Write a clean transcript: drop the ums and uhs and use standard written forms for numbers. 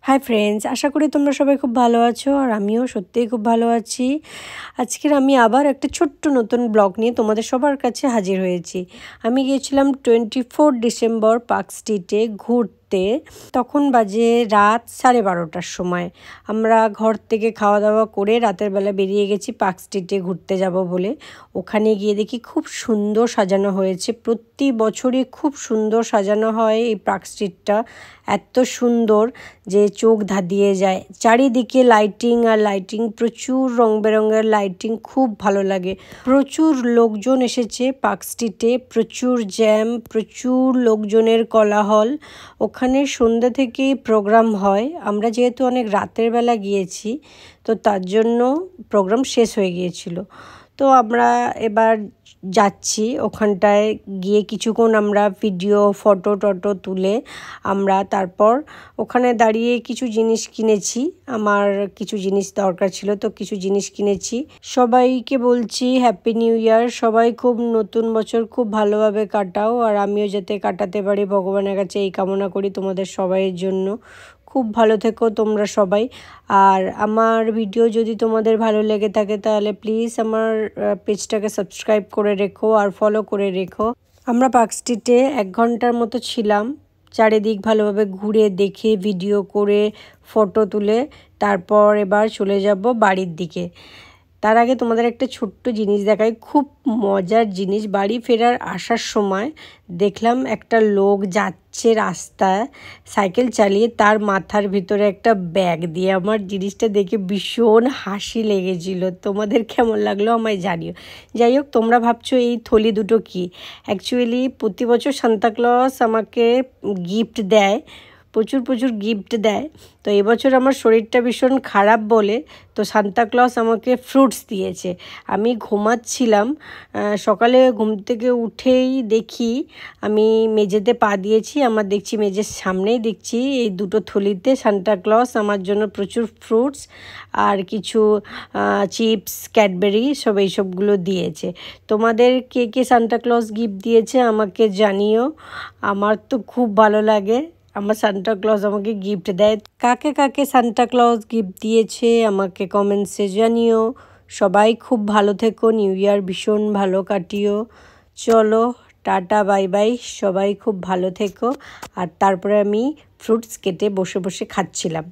Hi friends, আশা করি তোমরা সবাই খুব ভালো আছো আর আমিও সত্যিই খুব ভালো আছি। আজকের আমি আবার একটা ছোট্ট নতুন ব্লগ নিয়ে তোমাদের সবার কাছে হাজির হয়েছি। আমি গিয়েছিলাম 24 ডিসেম্বর পার্ক স্ট্রিটে ঘুরতে। তখন বাজে রাত 12:30টার সময়। আমরা ঘর থেকে খাওয়া দাওয়া করে রাতের বেলা বেরিয়ে গেছি পার্ক স্ট্রিটে ঘুরতে যাব বলে। ওখানে গিয়ে দেখি খুব সুন্দর সাজানো হয়েছে। প্রতি বছরই খুব সুন্দর সাজানো হয় এই পার্ক স্ট্রিটটা। এত সুন্দর যে চোখ ধাঁধিয়ে যায়। চারিদিকে লাইটিং আর লাইটিং, প্রচুর রং বেরঙের লাইটিং, খুব ভালো লাগে। প্রচুর লোকজন এসেছে পার্ক স্ট্রিটে, প্রচুর জ্যাম, প্রচুর লোকজনের কোলাহল। ওখানে সন্ধ্যা থেকেই প্রোগ্রাম হয়। আমরা যেহেতু অনেক রাতের বেলা গিয়েছি, তো তার জন্য প্রোগ্রাম শেষ হয়ে গিয়েছিল। তো আমরা এবার যাচ্ছি ওখানটায় গিয়ে কিছুক্ষণ আমরা ভিডিও ফটো টটো তুলে আমরা তারপর ওখানে দাঁড়িয়ে কিছু জিনিস কিনেছি। আমার কিছু জিনিস দরকার ছিল, তো কিছু জিনিস কিনেছি। সবাইকে বলছি হ্যাপি নিউ ইয়ার। সবাই খুব নতুন বছর খুব ভালোভাবে কাটাও, আর আমিও যাতে কাটাতে পারি ভগবানের কাছে এই কামনা করি তোমাদের সবাইয়ের জন্য। খুব ভালো থেকো তোমরা সবাই। আর আমার ভিডিও যদি তোমাদের ভালো লেগে থাকে তাহলে প্লিজ আমার পেজটাকে সাবস্ক্রাইব করে রেখো আর ফলো করে রেখো। আমরা পার্ক স্ট্রিটে 1 ঘন্টার মতো ছিলাম। চারিদিক ভালোভাবে ঘুরে দেখে ভিডিও করে ফটো তুলে তারপর এবার চলে যাব বাড়ির দিকে। তার আগে তোমাদের একটা ছোট্ট জিনিস দেখাই, খুব মজার জিনিস। বাড়ি ফেরার আসার সময় দেখলাম একটা লোক যাচ্ছে রাস্তায় সাইকেল চালিয়ে, তার মাথার ভিতরে একটা ব্যাগ দিয়ে। আমার জিনিসটা দেখে ভীষণ হাসি লেগেছিল। তোমাদের কেমন লাগলো আমায় জানিও। যাই হোক, তোমরা ভাবছো এই থলি দুটো কি? অ্যাকচুয়ালি প্রতি বছর সান্তাক্লজ আমাকে গিফট দেয়, প্রচুর প্রচুর গিফট দেয়। তো এবছর আমার শরীরটা ভীষণ খারাপ বলে তো সান্তাক্লজ আমাকে ফ্রুটস দিয়েছে। আমি ঘুমাচ্ছিলাম, সকালে ঘুম থেকে উঠেই দেখি আমি মেঝেতে পা দিয়েছি। আমার দেখছি মেঝের সামনেই দেখছি এই দুটো থলিতে সান্তাক্লজ আমার জন্য প্রচুর ফ্রুটস আর কিছু চিপস, ক্যাডবেরি সব এইসবগুলো দিয়েছে। তোমাদের কে কে সান্তাক্লজ গিফট দিয়েছে আমাকে জানিও। আমার তো খুব ভালো লাগে আমার সান্তাক্লজ আমাকে গিফট দেয়। কাকে কাকে সান্তাক্লজ গিফট দিয়েছে আমাকে কমেন্টসে জানিও। সবাই খুব ভালো থেকো, নিউ ইয়ার ভীষণ ভালো কাটিও। চলো টাটা বাই বাই, সবাই খুব ভালো থেকো। আর তারপরে আমি ফ্রুটস কেটে বসে বসে খাচ্ছিলাম।